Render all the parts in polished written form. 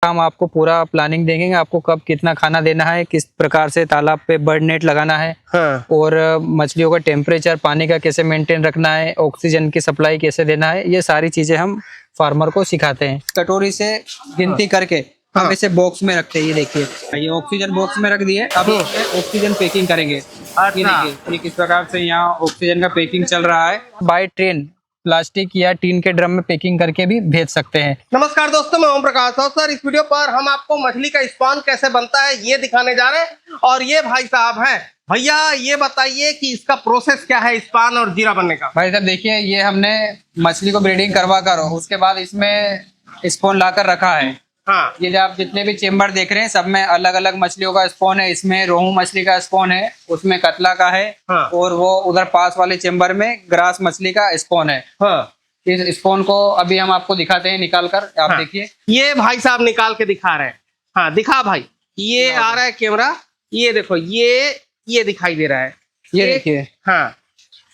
हम आपको पूरा प्लानिंग देंगे, आपको कब कितना खाना देना है, किस प्रकार से तालाब पे बर्ड नेट लगाना है। हाँ। और मछलियों का टेम्परेचर, पानी का कैसे मेंटेन रखना है, ऑक्सीजन की सप्लाई कैसे देना है, ये सारी चीजें हम फार्मर को सिखाते हैं। कटोरी से गिनती करके हम इसे बॉक्स में रखते हैं। ये देखिए, ये ऑक्सीजन बॉक्स में रख दिए। अब इसमें ऑक्सीजन पैकिंग करेंगे। ये देखिए, ये किस प्रकार से यहाँ ऑक्सीजन का पैकिंग चल रहा है। बाय ट्रेन प्लास्टिक या टीन के ड्रम में पैकिंग करके भी भेज सकते हैं। नमस्कार दोस्तों, मैं ओम प्रकाश। और सर, इस वीडियो पर हम आपको मछली का स्पॉन कैसे बनता है ये दिखाने जा रहे हैं। और ये भाई साहब हैं। भैया, ये बताइए कि इसका प्रोसेस क्या है स्पॉन और जीरा बनने का। भाई साहब देखिए, ये हमने मछली को ब्रीडिंग करवा कर उसके बाद इसमें स्पॉन लाकर रखा है। हाँ। ये जो आप जितने भी चेम्बर देख रहे हैं, सब में अलग अलग मछलियों का स्पॉन है। इसमें रोहू मछली का स्पॉन है, उसमें कतला का है। हाँ। और वो उधर पास वाले चेम्बर में ग्रास मछली का स्पॉन है। हाँ। इस स्पॉन को अभी हम आपको दिखाते हैं निकाल कर। आप हाँ। देखिए, ये भाई साहब निकाल के दिखा रहे हैं। हाँ, दिखा भाई। ये आ रहा है कैमरा। ये देखो, ये दिखाई दे रहा है। ये देखिए। हाँ,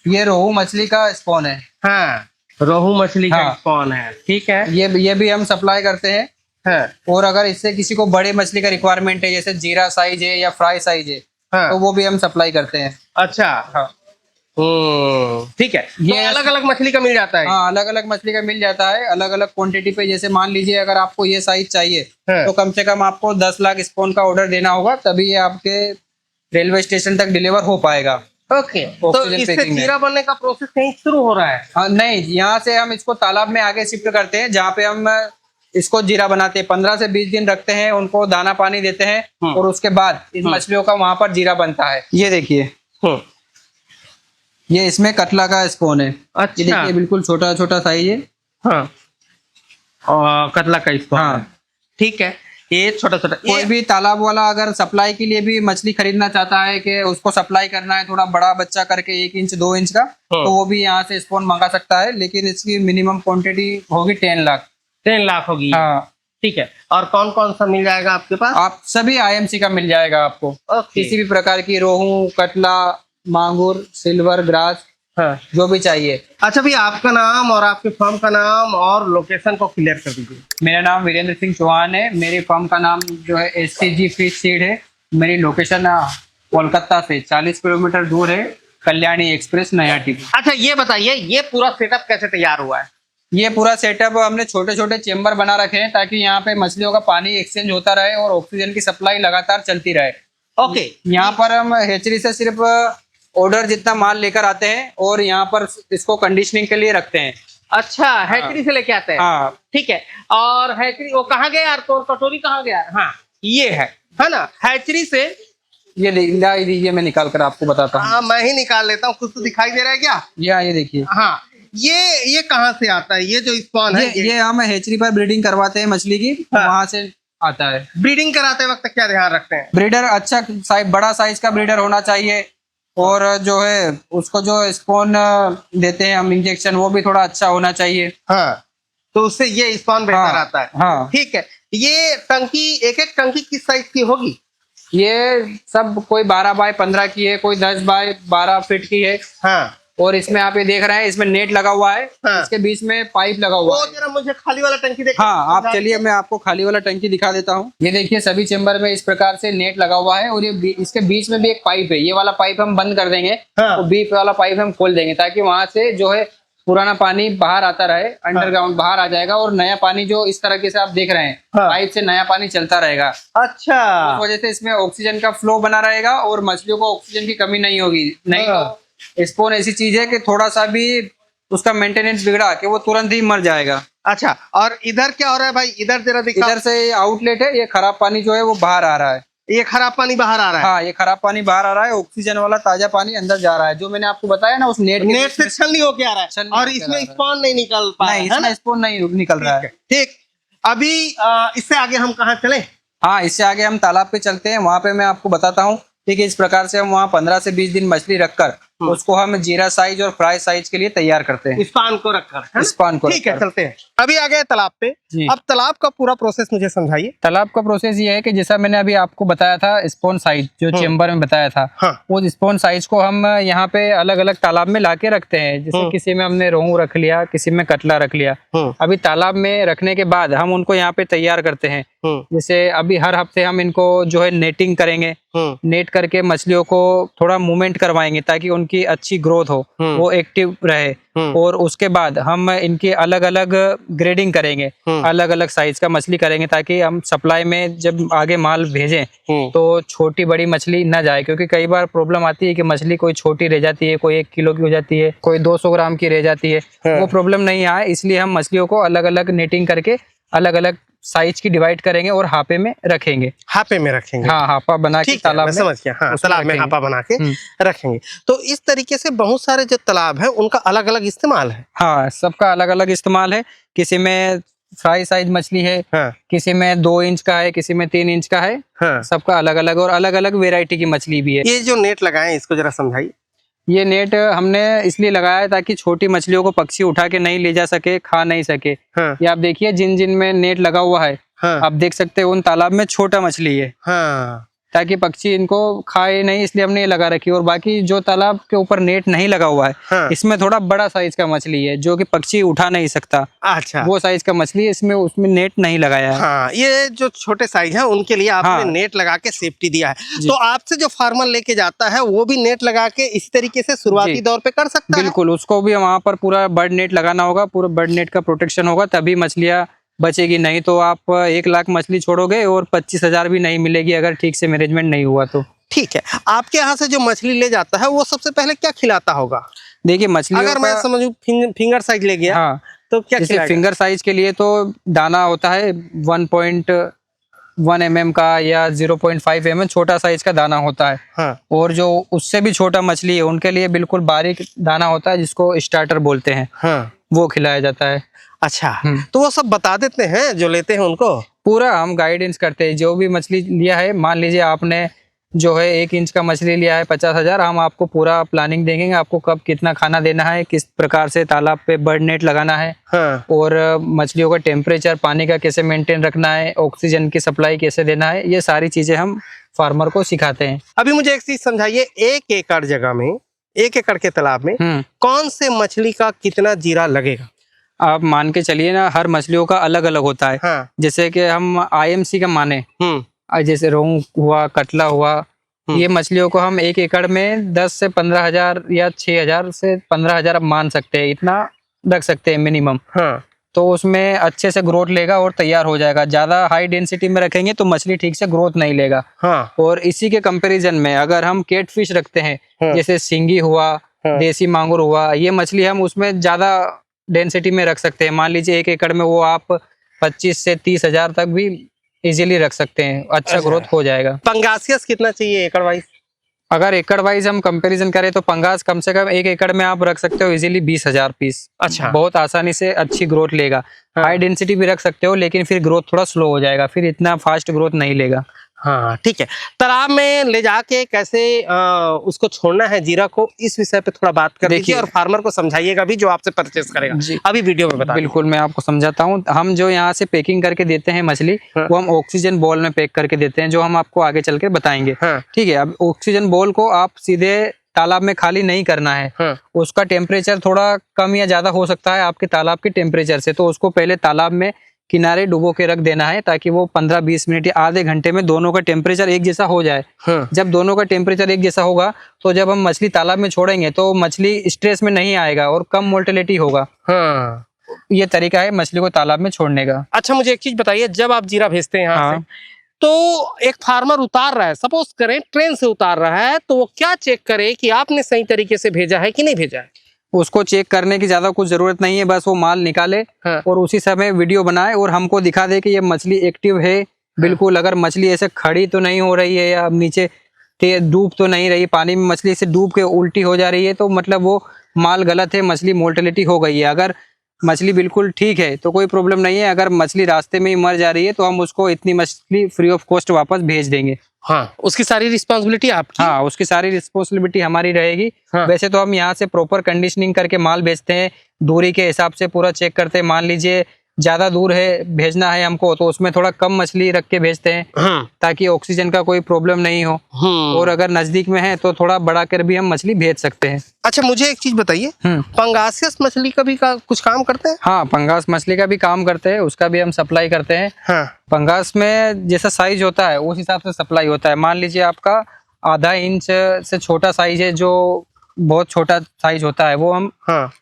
ये रोहू मछली का स्पॉन है। हाँ, रोहू मछली का हाँ। स्पॉन है। ठीक है। ये भी हम सप्लाई करते हैं। हाँ। और अगर इससे किसी को बड़े मछली का रिक्वायरमेंट है, जैसे जीरा साइज है या फ्राई साइज है, हाँ। तो वो भी हम सप्लाई करते हैं। अच्छा। हाँ। ठीक है। ये ये अलग अलग मछली का मिल जाता है। हाँ, अलग अलग मछली का मिल जाता है, अलग अलग क्वांटिटी पे। जैसे मान लीजिए, अगर आपको ये साइज चाहिए हाँ। तो कम से कम आपको 10 लाख स्पॉन का ऑर्डर देना होगा, तभी ये आपके रेलवे स्टेशन तक डिलीवर हो पाएगा। ओके, तो ऑक्सीजन इससे पैकिंग में। जीरा बनने का प्रोसेस कहीं शुरू हो रहा है? हाँ, नहीं, यहाँ से हम इसको तालाब में आगे शिफ्ट करते हैं, जहाँ पे हम इसको जीरा बनाते हैं। 15 से 20 दिन रखते हैं, उनको दाना पानी देते हैं, और उसके बाद इन मछलियों का वहां पर जीरा बनता है। ये देखिए, ये इसमें कतला का स्पॉन है। अच्छा। ये देखिए, बिल्कुल छोटा छोटा साइज है। हाँ। और कतला का स्पॉन। हाँ। ठीक है। ये छोटा छोटा। कोई भी तालाब वाला अगर सप्लाई के लिए भी मछली खरीदना चाहता है कि उसको सप्लाई करना है थोड़ा बड़ा बच्चा करके 1 इंच 2 इंच का, तो वो भी यहाँ से स्पॉन मंगा सकता है। लेकिन इसकी मिनिमम क्वांटिटी होगी 10 लाख। 10 लाख होगी। हाँ। ठीक है। और कौन कौन सा मिल जाएगा आपके पास? आप सभी IMC का मिल जाएगा आपको। किसी भी प्रकार की रोहू, कतला, मांगुर, सिल्वर, ग्रास, हाँ। जो भी चाहिए। अच्छा भैया, आपका नाम और आपके फर्म का नाम और लोकेशन को क्लियर कर दीजिए। मेरा नाम वीरेंद्र सिंह चौहान है। मेरी फर्म का नाम जो है SCG फिश सीड है। मेरी लोकेशन कोलकाता से 40 किलोमीटर दूर है, कल्याणी एक्सप्रेस, नया टिपी। अच्छा, ये बताइए, ये पूरा सेटअप कैसे तैयार हुआ है? ये पूरा सेटअप हमने छोटे छोटे चेम्बर बना रखे हैं, ताकि यहाँ पे मछलियों का पानी एक्सचेंज होता रहे और ऑक्सीजन की सप्लाई लगातार चलती रहे। ओके। यहाँ पर हम हेचरी से सिर्फ ऑर्डर जितना माल लेकर आते हैं, और यहाँ पर इसको कंडीशनिंग के लिए रखते हैं। अच्छा, हैचरी से लेके आते हैं। हाँ। ठीक है। और हैचरी वो कहाँ गया यार? तो कटोरी कहाँ गया? हाँ, ये है ना, हैचरी से। ये मैं निकाल कर आपको बताता हूँ। हाँ, मैं ही निकाल लेता हूँ। कुछ तो दिखाई दे रहा है क्या? ये देखिए। हाँ, ये कहाँ से आता है? ये जो स्पॉन है, ये हम हेचरी पर ब्रीडिंग करवाते हैं मछली की। हाँ। वहां से आता है। ब्रीडिंग कराते वक्त क्या ध्यान रखते हैं? ब्रीडर अच्छा साइज, बड़ा साइज का ब्रीडर होना चाहिए। और जो है उसको जो स्पॉन देते हैं हम इंजेक्शन, वो भी थोड़ा अच्छा होना चाहिए। हाँ, तो उससे ये स्पॉन बेहतर आता है। हाँ। ठीक है। ये टंकी, एक एक टंकी किस साइज की होगी? ये सब कोई 12 बाय 15 की है, कोई 10 बाय 12 फीट की है। हाँ। और इसमें आप ये देख रहे हैं, इसमें नेट लगा हुआ है। हाँ। इसके बीच में पाइप लगा हुआ वो है। जरा मुझे खाली वाला टंकी देखो। हाँ, आप चलिए, मैं आपको खाली वाला टंकी दिखा देता हूँ। ये देखिए, सभी चेम्बर में इस प्रकार से नेट लगा हुआ है, और ये इसके बीच में भी एक पाइप है। ये वाला पाइप हम बंद कर देंगे। हाँ। तो बीच वाला पाइप हम खोल देंगे, ताकि वहां से जो है पुराना पानी बाहर आता रहे, अंडरग्राउंड बाहर आ जाएगा, और नया पानी जो इस तरह से आप देख रहे हैं, हाँ। पाइप से नया पानी चलता रहेगा। अच्छा। इस वजह से इसमें ऑक्सीजन का फ्लो बना रहेगा, और मछलियों को ऑक्सीजन की कमी नहीं होगी। नहीं तो स्पॉन ऐसी चीज है कि थोड़ा सा भी उसका मेंटेनेंस बिगड़ा कि वो तुरंत ही मर जाएगा। अच्छा, और इधर क्या हो रहा है भाई? इधर जरा दिखाओ। इधर से आउटलेट है, ये खराब पानी जो है वो बाहर आ रहा है। ये खराब पानी बाहर आ रहा है। हाँ, ये खराब पानी बाहर आ रहा है, ऑक्सीजन वाला ताजा पानी अंदर जा रहा है। जो मैंने आपको बताया ना, उस नेट से छलनी होके आ रहा है, और इसमें स्पॉन नहीं निकल पा रहा है। इसमें स्पॉन नहीं निकल रहा है। ठीक। अभी इससे आगे हम कहाँ चले? हाँ, इससे आगे हम तालाब पे चलते हैं। वहां पे मैं आपको बताता हूँ। ठीक है, इस प्रकार से हम वहाँ 15 से 20 दिन मछली रखकर उसको हम जीरा साइज और फ्राई साइज के लिए तैयार करते हैं, स्पान को रखकर। स्पान को ठीक है, रखकर। चलते हैं। अभी आ गए तालाब पे। जी। अब तालाब का पूरा प्रोसेस मुझे समझाइए। तालाब का प्रोसेस ये है कि जैसा मैंने अभी आपको बताया था स्पोन साइज जो चेम्बर में बताया था, हाँ। वो स्पोन साइज को हम यहाँ पे अलग अलग तालाब में लाके रखते हैं। जैसे किसी में हमने रोहू रख लिया, किसी में कतला रख लिया। अभी तालाब में रखने के बाद हम उनको यहाँ पे तैयार करते हैं। जैसे अभी हर हफ्ते हम इनको जो है नेटिंग करेंगे, नेट करके मछलियों को थोड़ा मूवमेंट करवाएंगे ताकि उनकी अच्छी ग्रोथ हो, वो एक्टिव रहे। और उसके बाद हम इनकी अलग अलग ग्रेडिंग करेंगे, अलग अलग साइज का मछली करेंगे ताकि हम सप्लाई में जब आगे माल भेजें तो छोटी बड़ी मछली ना जाए, क्योंकि कई बार प्रॉब्लम आती है कि मछली कोई छोटी रह जाती है, कोई 1 किलो की हो जाती है, कोई 200 ग्राम की रह जाती है। वो प्रॉब्लम नहीं आए इसलिए हम मछलियों को अलग अलग नेटिंग करके अलग अलग साइज की डिवाइड करेंगे और हापे में रखेंगे। हापे में रखेंगे? हाँ, हापा बना के तालाब में। समझ गया। हाँ, तालाब में हापा बना के रखेंगे। तो इस तरीके से बहुत सारे जो तालाब है उनका अलग अलग इस्तेमाल है। हाँ, सबका अलग अलग इस्तेमाल है। किसी में फ्राई साइज मछली है, हाँ। किसी में 2 इंच का है, किसी में 3 इंच का है। हाँ। सबका अलग अलग और अलग अलग वेराइटी की मछली भी है। ये जो नेट लगाए इसको जरा समझाइए। ये नेट हमने इसलिए लगाया है ताकि छोटी मछलियों को पक्षी उठा के नहीं ले जा सके, खा नहीं सके। हाँ। ये आप देखिए जिन जिन में नेट लगा हुआ है, हाँ। आप देख सकते हैं उन तालाब में छोटा मछली है। हाँ। ताकि पक्षी इनको खाए नहीं, इसलिए हमने ये लगा रखी है। और बाकी जो तालाब के ऊपर नेट नहीं लगा हुआ है, हाँ। इसमें थोड़ा बड़ा साइज का मछली है जो कि पक्षी उठा नहीं सकता। अच्छा, वो साइज का मछली है, इसमें उसमें नेट नहीं लगाया है। हाँ, ये जो छोटे साइज है उनके लिए आपने हाँ। नेट लगा के सेफ्टी दिया है। तो आपसे जो फार्मर लेके जाता है वो भी नेट लगा के इस तरीके से शुरुआती दौर पे कर सकता है? बिल्कुल, उसको भी वहाँ पर पूरा बर्ड नेट लगाना होगा, पूरा बर्ड नेट का प्रोटेक्शन होगा, तभी मछलियाँ बचेगी। नहीं तो आप 1 लाख मछली छोड़ोगे और 25,000 भी नहीं मिलेगी अगर ठीक से मैनेजमेंट नहीं हुआ तो। ठीक है, आपके यहाँ से जो मछली ले जाता है वो सबसे पहले क्या खिलाता होगा? देखिए मछली अगर मैं समझूं फिंगर साइज ले गया, हाँ, तो क्या जैसे खिलाएगा? फिंगर साइज के लिए तो दाना होता है 1.1 mm का या 0.5 mm छोटा साइज का दाना होता है। हाँ। और जो उससे भी छोटा मछली है उनके लिए बिल्कुल बारीक दाना होता है जिसको स्टार्टर बोलते हैं। हाँ। वो खिलाया जाता है। अच्छा, तो वो सब बता देते हैं जो लेते हैं उनको? पूरा हम गाइडेंस करते हैं। जो भी मछली लिया है, मान लीजिए आपने जो है 1 इंच का मछली लिया है 50,000, हम आपको पूरा प्लानिंग देंगे, आपको कब कितना खाना देना है, किस प्रकार से तालाब पे बर्ड नेट लगाना है। हाँ। और मछलियों का टेम्परेचर, पानी का कैसे मेंटेन रखना है, ऑक्सीजन की सप्लाई कैसे देना है, ये सारी चीजें हम फार्मर को सिखाते हैं। अभी मुझे एक चीज समझाइए, 1 एकड़ जगह में, 1 एकड़ के तालाब में कौन से मछली का कितना जीरा लगेगा? आप मान के चलिए ना, हर मछलियों का अलग अलग होता है। हाँ। जैसे कि हम IMC का माने, जैसे रोहू हुआ, कतला हुआ, ये मछलियों को हम 1 एकड़ में 10 से 15,000 या 6,000 से 15,000 आप मान सकते हैं, इतना रख सकते हैं मिनिमम। हाँ। तो उसमें अच्छे से ग्रोथ लेगा और तैयार हो जाएगा। ज्यादा हाई डेंसिटी में रखेंगे तो मछली ठीक से ग्रोथ नहीं लेगा। हाँ। और इसी के कंपैरिजन में अगर हम कैट फिश रखते हैं, जैसे सिंगी हुआ, देसी मांगुर हुआ, ये मछली हम उसमें ज्यादा डेंसिटी में रख सकते हैं। मान लीजिए 1 एकड़ में वो आप 25 से 30,000 तक भी इजीली रख सकते हैं, अच्छा ग्रोथ हो जाएगा। पंगासियस कितना चाहिए एकड़ वाइज? अगर एकड़ वाइज हम कंपैरिजन करें तो पंगास कम से कम 1 एकड़ में आप रख सकते हो इजीली 20,000 पीस। अच्छा, बहुत आसानी से अच्छी ग्रोथ लेगा। हाई डेंसिटी भी रख सकते हो लेकिन फिर ग्रोथ थोड़ा स्लो हो जाएगा, फिर इतना फास्ट ग्रोथ नहीं लेगा। हाँ, ठीक है। तालाब में ले जाके कैसे उसको छोड़ना है जीरा को, इस विषय पे थोड़ा बात कर दीजिए और फार्मर को समझाइएगा भी जो आपसे परचेस करेगा। अभी वीडियो में बता। बिल्कुल, मैं आपको समझाता हूँ। हम जो यहाँ से पैकिंग करके देते हैं मछली, वो हम ऑक्सीजन बॉल में पैक करके देते हैं, जो हम आपको आगे चल के बताएंगे। ठीक है, अब ऑक्सीजन बॉल को आप सीधे तालाब में खाली नहीं करना है। उसका टेम्परेचर थोड़ा कम या ज्यादा हो सकता है आपके तालाब के टेम्परेचर से, तो उसको पहले तालाब में किनारे डुबो के रख देना है ताकि वो 15-20 मिनट या आधे घंटे में दोनों का टेम्परेचर एक जैसा हो जाए। जब दोनों का टेम्परेचर एक जैसा होगा तो जब हम मछली तालाब में छोड़ेंगे तो मछली स्ट्रेस में नहीं आएगा और कम मोर्टेलिटी होगा। ये तरीका है मछली को तालाब में छोड़ने का। अच्छा, मुझे एक चीज बताइए, जब आप जीरा भेजते हैं यहाँ से, तो एक फार्मर उतार रहा है, सपोज करें ट्रेन से उतार रहा है, तो वो क्या चेक करे कि आपने सही तरीके से भेजा है कि नहीं भेजा है? उसको चेक करने की ज्यादा कुछ जरूरत नहीं है, बस वो माल निकाले और उसी समय वीडियो बनाए और हमको दिखा दे कि ये मछली एक्टिव है बिल्कुल। अगर मछली ऐसे खड़ी तो नहीं हो रही है या नीचे डूब तो नहीं रही, पानी में मछली से डूब के उल्टी हो जा रही है, तो मतलब वो माल गलत है, मछली मोर्टेलिटी हो गई है। अगर मछली बिल्कुल ठीक है तो कोई प्रॉब्लम नहीं है। अगर मछली रास्ते में ही मर जा रही है तो हम उसको इतनी मछली फ्री ऑफ कॉस्ट वापस भेज देंगे। हाँ, उसकी सारी रिस्पॉन्सिबिलिटी आपकी। हाँ, उसकी सारी रिस्पॉन्सिबिलिटी हमारी रहेगी। हाँ। वैसे तो हम यहाँ से प्रॉपर कंडीशनिंग करके माल भेजते हैं, दूरी के हिसाब से पूरा चेक करते हैं। मान लीजिए ज्यादा दूर है भेजना है हमको, तो उसमें थोड़ा कम मछली रख के भेजते हैं हाँ। ताकि ऑक्सीजन का कोई प्रॉब्लम नहीं हो। और अगर नजदीक में है तो थोड़ा बढ़ा कर भी हम मछली भेज सकते हैं। अच्छा, मुझे एक चीज बताइए, पंगासियस मछली का भी कुछ काम करते हैं? हाँ, पंगास मछली का भी काम करते हैं, उसका भी हम सप्लाई करते हैं। हाँ। पंगास में जैसा साइज होता है उस हिसाब से सप्लाई होता है। मान लीजिए आपका आधा इंच से छोटा साइज है, जो बहुत छोटा साइज होता है, वो हम हाँ।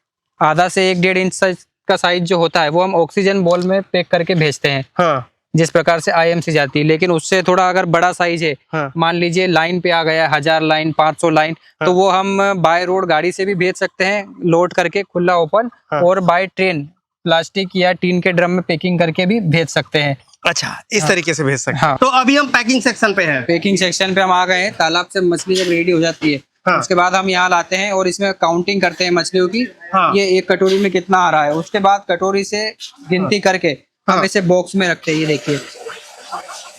आधा से 1-1.5 इंच का साइज जो होता है वो हम ऑक्सीजन बॉल में पैक करके भेजते हैं। हाँ। जिस प्रकार से आईएमसी जाती है। लेकिन उससे थोड़ा अगर बड़ा साइज है, हाँ। मान लीजिए लाइन पे आ गया 1000 लाइन, 500 लाइन, तो वो हम बाय रोड गाड़ी से भी भेज सकते हैं, लोड करके खुला ओपन, और बाय ट्रेन प्लास्टिक या टीन के ड्रम में पैकिंग करके भी भेज सकते हैं। अच्छा, इस तरीके से भेज सकते हैं। हाँ। तो अभी हम पैकिंग सेक्शन पे हैं। पैकिंग सेक्शन पे हम आ गए हैं। तालाब से मछली जब रेडी हो जाती है, हाँ। उसके बाद हम यहाँ लाते हैं और इसमें काउंटिंग करते हैं मछलियों की। हाँ। ये एक कटोरी में कितना आ रहा है, उसके बाद कटोरी से गिनती करके हम इसे बॉक्स में रखते हैं। ये देखिए,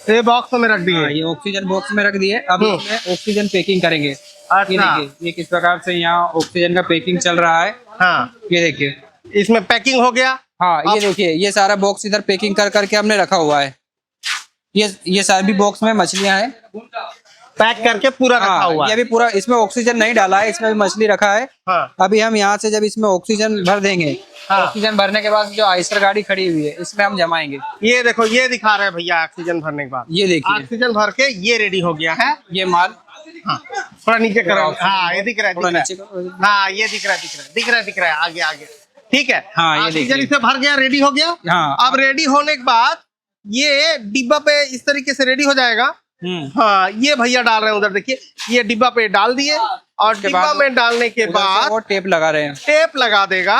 ये बॉक्स में रख दिए। ये ऑक्सीजन बॉक्स में रख दिए। अब इसमें ऑक्सीजन पैकिंग करेंगे। अच्छा। ये देखिए, ये किस प्रकार से यहाँ ऑक्सीजन का पैकिंग चल रहा है। हाँ। ये देखिए, इसमें पैकिंग हो गया। हाँ, ये देखिए, ये सारा बॉक्स इधर पैकिंग कर करके हमने रखा हुआ है। ये सारी बॉक्स में मछलियां हैं, पैक करके पूरा रखा हुआ ये है। भी पूरा, इसमें ऑक्सीजन नहीं डाला है, इसमें भी मछली रखा है। हाँ। अभी हम यहाँ से जब इसमें ऑक्सीजन भर देंगे, हाँ। ऑक्सीजन भरने के बाद जो आइसर गाड़ी खड़ी हुई है, इसमें हम जमाएंगे। ये देखो, ये दिखा रहे हैं भैया ऑक्सीजन भरने के बाद। ये देखिए, ऑक्सीजन भर के ये रेडी हो गया है। ये माल। हाँ, थोड़ा नीचे करो। हाँ, ये दिख रहा है, थोड़ा दिख रहा नीचे है। करो। हाँ, ये दिख रहा है, दिख रहा है, आगे आगे। ठीक है। हाँ, ये ऑक्सीजन देखिए। इसे भर गया, रेडी हो गया। हाँ। अब रेडी होने के बाद ये डिब्बा पे इस तरीके से रेडी हो जाएगा। हाँ, ये भैया डाल रहे हैं उधर, देखिए, ये डिब्बा पे डाल दिए, और डिब्बा में डालने के बाद वो टेप लगा रहे हैं। टेप लगा देगा।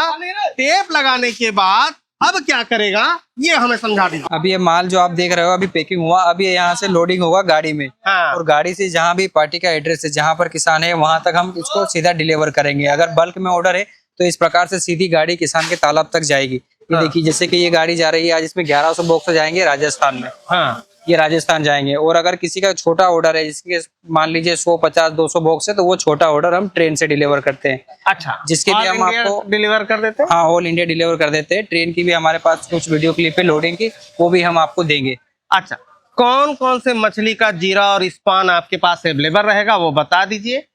टेप लगाने के बाद अब क्या करेगा, ये हमें समझा दीजिए। अभी ये माल जो आप देख रहे हो, अभी पैकिंग हुआ, अभी ये यहाँ से लोडिंग होगा गाड़ी में। हाँ। और गाड़ी से जहाँ भी पार्टी का एड्रेस है, जहाँ पर किसान है, वहां तक हम इसको सीधा डिलीवर करेंगे। अगर बल्क में ऑर्डर है तो इस प्रकार से सीधी गाड़ी किसान के तालाब तक जाएगी। ये देखिए, जैसे कि ये गाड़ी जा रही है आज, इसमें 1100 बॉक्स जाएंगे राजस्थान में। हाँ। ये राजस्थान जाएंगे। और अगर किसी का छोटा ऑर्डर है, जिसके मान लीजिए 150-200 बॉक्स है, तो वो छोटा ऑर्डर हम ट्रेन से डिलीवर करते हैं। अच्छा, जिसके भी हम आपको डिलीवर कर देते हैं। हाँ, ऑल इंडिया डिलीवर कर देते हैं। ट्रेन की भी हमारे पास कुछ वीडियो क्लिप है लोडिंग की, वो भी हम आपको देंगे। अच्छा, कौन कौन से मछली का जीरा और स्पान आपके पास अवेलेबल रहेगा, वो बता दीजिए।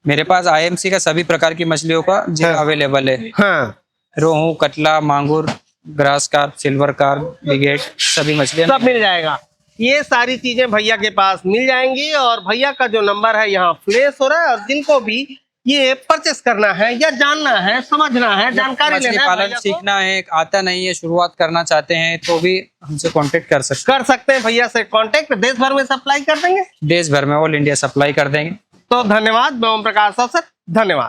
मेरे पास आईएमसी का सभी प्रकार की मछलियों का जीरा अवेलेबल है। हाँ। रोहू, कतला, मांगुर, ग्रास कार्प, सिल्वर कार्प, बिगेट, सभी मछलियां सब मिल जाएगा। ये सारी चीजें भैया के पास मिल जाएंगी, और भैया का जो नंबर है यहाँ फ्लैश हो रहा है। और जिनको भी ये परचेस करना है या जानना है, समझना है, जानकारी मछली लेना है, पालन भैया को सीखना है, आता नहीं है, शुरुआत करना चाहते हैं, तो भी हमसे कांटेक्ट कर सकते हैं। भैया से कांटेक्ट, देश भर में सप्लाई कर देंगे। देश भर में ऑल इंडिया सप्लाई कर देंगे। तो धन्यवाद, मैं ओम प्रकाश सर, धन्यवाद।